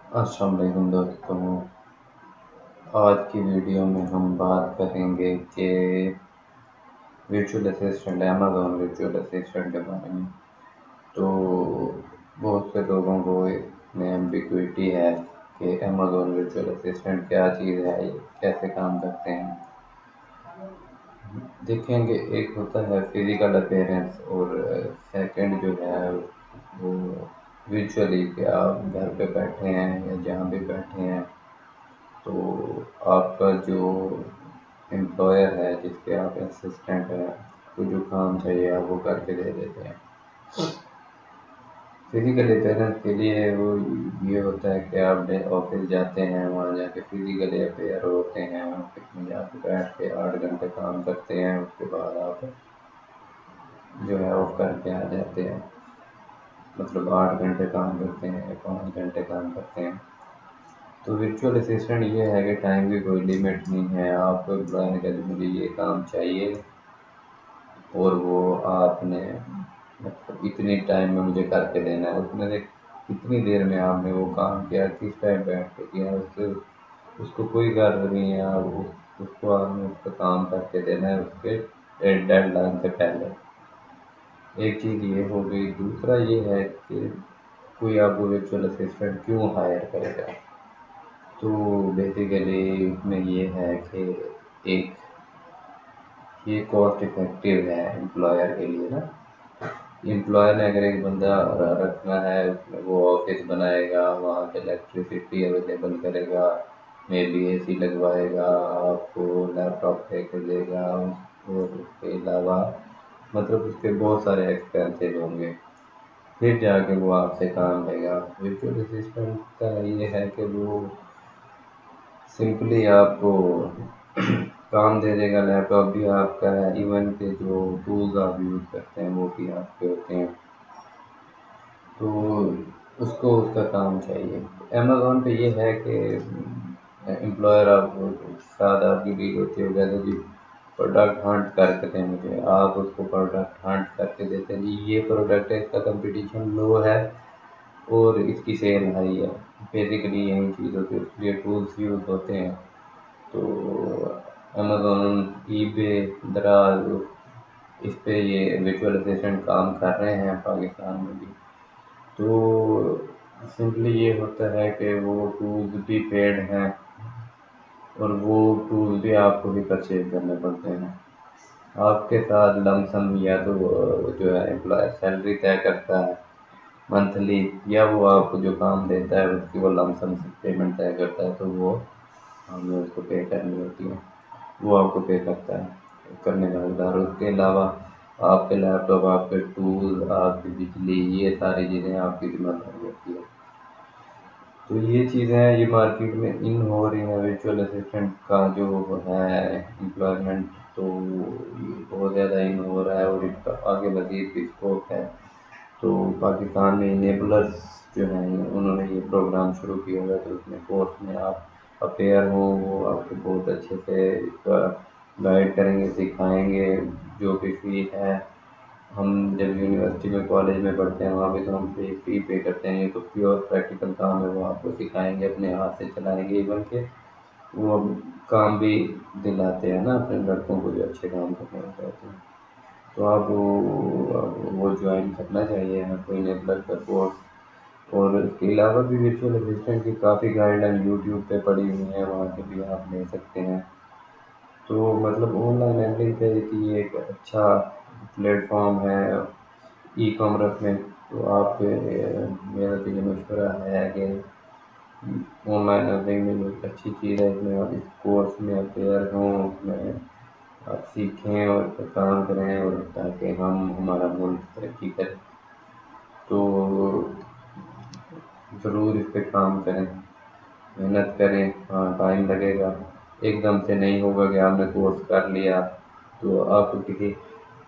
السلام علیکم دوستوں، آج کی ویڈیو میں ہم بات کریں گے کہ virtual assistant Amazon virtual assistant کے بارے میں۔ تو بہت سے لوگوں کو اس میں ایمبیگوئٹی ہے کہ امیزون ورچوئل اسسٹنٹ کیا چیز ہے، یہ کیسے کام کرتے ہیں۔ دیکھیں گے، ایک ہوتا ہے فزیکل اپیرنس اور سیکنڈ جو ہے وہ ورچوئلی، کہ آپ گھر پہ بیٹھے ہیں یا جہاں بھی بیٹھے ہیں تو آپ کا جو امپلائر ہے، جس کے آپ اسسٹنٹ ہیں، کو جو کام چاہیے آپ وہ کر کے دے دیتے ہیں۔ فزیکل اپیئرنس کے لیے وہ یہ ہوتا ہے کہ آپ آفس جاتے ہیں، وہاں جا کے فزیکلی اپیئر ہوتے ہیں، آفس میں جا کے بیٹھ کے 8 گھنٹے کام کرتے ہیں، اس کے بعد آپ جو ہے آف کر کے آ جاتے ہیں۔ مطلب 8 گھنٹے کام کرتے ہیں، 5 گھنٹے کام کرتے ہیں۔ تو ورچوئل اسسٹنٹ یہ ہے کہ ٹائم کی کوئی لمٹ نہیں ہے، آپ کو امپلائر نے کہا مجھے یہ کام چاہیے اور وہ آپ نے مطلب اتنی ٹائم میں مجھے کر کے دینا ہے۔ اس میں سے کتنی دیر میں آپ نے وہ کام کیا، کس ٹائم بیٹھ کے کیا، اس کو کوئی غرض نہیں ہے۔ اس کو آپ نے اس کا کام کر کے دینا ہے اس کے ڈیڈ لائن سے پہلے۔ ایک چیز یہ ہو گئی۔ دوسرا یہ ہے کہ کوئی آپ کو ورچوئل اسسٹنٹ کیوں ہائر کرے گا؟ تو بیسیکلی اس میں یہ ہے کہ ایک یہ کاسٹ افیکٹو ہے امپلائر کے لیے نا۔ امپلائر نے اگر ایک بندہ رکھنا ہے، اس میں وہ آفس بنائے گا، وہاں پہ الیکٹریسٹی اویلیبل کرے گا، میں بھی اے سی لگوائے گا، آپ کو لیپ ٹاپ دے کے دے گا، اور اس کے علاوہ مطلب اس کے بہت سارے ایکسپینسز ہوں گے، پھر جا کے وہ آپ سے کام لے گا۔ ورچوئل اسسٹنٹ کا یہ ہے کہ وہ سمپلی آپ کو کام دے دے گا، لیپ ٹاپ بھی آپ کا ہے، ایون کہ جو ٹولز آپ یوز کرتے ہیں وہ بھی آپ کے ہوتے ہیں، تو اس کو اس کا کام چاہیے۔ امیزون پہ یہ ہے کہ امپلائر آپ کو ساتھ آپ کی ڈیل ہوتی ہے، کہتے جی پروڈکٹ ہنٹ کر کے دیں مجھے، آپ اس کو پروڈکٹ ہنٹ کر کے دیتے ہیں، جی یہ پروڈکٹ ہے، اس کا کمپٹیشن لو ہے اور اس کی سیل ہائی ہے۔ بیسیکلی یہی چیز ہوتی ہے، اس لیے ٹولس یوز ہوتے ہیں۔ تو امیزون، ای بے، دراز، اس پہ یہ ورچوئل اسسٹنٹ کام کر رہے ہیں پاکستان میں بھی۔ تو سمپلی یہ ہوتا ہے کہ وہ ٹولز بھی پیڈ ہیں اور وہ ٹولز بھی آپ کو بھی پرچیز کرنے پڑتے ہیں۔ آپ کے ساتھ لم سم یا تو جو ہے امپلائر سیلری طے کرتا ہے منتھلی، یا وہ آپ کو جو کام دیتا ہے اس کی وہ لم سم پیمنٹ طے کرتا ہے، تو وہ ہمیں اس کو پے کرنی ہوتی ہے، وہ آپ کو پے کرتا ہے، کرنے کا حقدار۔ اس کے علاوہ آپ کے لیپ ٹاپ، آپ کے ٹول، آپ کی بجلی، یہ ساری چیزیں آپ کی ذمہ داری ہوتی ہے۔ تو یہ چیزیں یہ مارکیٹ میں ان ہو رہی ہیں، ورچوئل اسسٹنٹ کا جو ہے امپلائمنٹ، تو یہ بہت زیادہ ان ہو رہا ہے اور اس کا آگے مزید بھی اسکوپ ہے۔ تو پاکستان میں انیبلرز جو ہیں انہوں نے یہ پروگرام شروع کیا ہوا ہے، تو اس میں کورس میں آپ اپیئر ہوں، وہ آپ کو بہت اچھے سے اس کا گائیڈ کریں گے، سکھائیں گے۔ جو بھی فی ہے، ہم جب یونیورسٹی میں کالج میں پڑھتے ہیں وہاں پہ تو ہم فی پے کرتے ہیں، یہ تو پیور پریکٹیکل کام ہے، وہ آپ کو سکھائیں گے، اپنے ہاتھ سے چلائیں گے، ایون کہ وہ کام بھی دلاتے ہیں نا اپنے لڑکوں کو جو اچھے کام کرنے چاہتے ہیں۔ تو آپ وہ جوائن کرنا چاہیے ہمیں کوئی انیبلر کا کورس۔ اور اس کے علاوہ بھی ورچوئل اسسٹنٹ کی کافی گائیڈ لائن یوٹیوب پہ پڑی ہوئی ہیں، وہاں سے بھی آپ لے سکتے ہیں۔ تو مطلب آن لائن لرننگ پہ یہ ایک اچھا پلیٹ فارم ہے ای کامرس میں۔ تو آپ میرا تو یہ مشورہ ہے کہ آن لائن لرننگ میں ایک اچھی چیز ہے، اس میں آپ اس کورس میں اپیئر ہوں، اس میں آپ سیکھیں اور اس پہ کام کریں، اور تاکہ ہمارا ملک ترقی کرے۔ تو ضرور اس پہ کام کریں، محنت کریں، ہاں ٹائم لگے گا، ایک دم سے نہیں ہوگا کہ آپ نے کورس کر لیا تو آپ کو کسی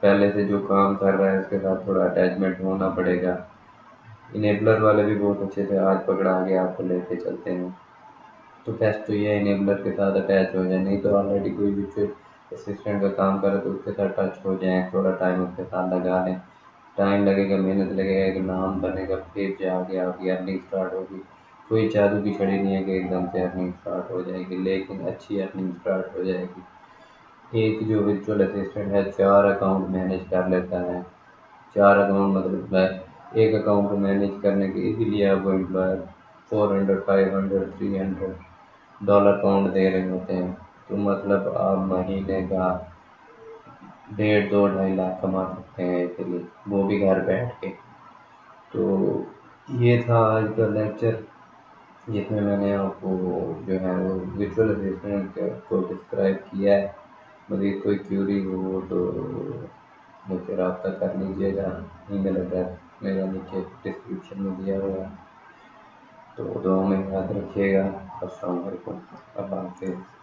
پہلے سے جو کام کر رہا ہے اس کے ساتھ تھوڑا اٹیچمنٹ ہونا پڑے گا۔ انیبلر والے بھی بہت اچھے سے ہاتھ پکڑا کے آپ کو لے کے چلتے ہیں، تو بیسٹ تو یہ ہے انیبلر کے ساتھ اٹیچ ہو جائیں، نہیں تو آلریڈی کوئی بھی اسسٹنٹ کا کام کرے تو اس کے ساتھ ٹچ ہو جائیں، تھوڑا ٹائم اس کے ساتھ لگا لیں، ٹائم لگے گا، محنت لگے گا، ایک نام بنے گا، پھر جا کے آپ کی ارننگ اسٹارٹ ہوگی۔ کوئی جادو کی چھڑی نہیں ہے کہ ایک دم سے ارننگ اسٹارٹ ہو جائے گی، لیکن اچھی ارننگ اسٹارٹ ہو جائے گی۔ ایک جو ورچوئل اسسٹنٹ ہے 4 اکاؤنٹ مینیج کر لیتا ہے۔ 4 اکاؤنٹ مطلب میں ایک اکاؤنٹ کو مینیج کرنے کے لیے آپ کو امپلائر 400 500 $300 کاؤنٹ دے رہے ہوتے ہیں، تو مطلب آپ مہینے کا 1.5 2 2.5 لاکھ کما سکتے ہیں ایزیلی، وہ بھی گھر بیٹھ کے۔ تو یہ تھا آج کا لیکچر، جس میں نے آپ کو جو ہے وہ ورچوئل اسسٹنٹ کو ڈسکرائب کیا ہے۔ مزید کوئی کیوری ہو تو مجھ سے رابطہ کر لیجیے گا، ای میل ایڈریس میرا نیچے ڈسکرپشن میں دیا ہوا ہے۔ تو دعا میں یاد رکھیے گا۔ السلام علیکم، اللہ حافظ۔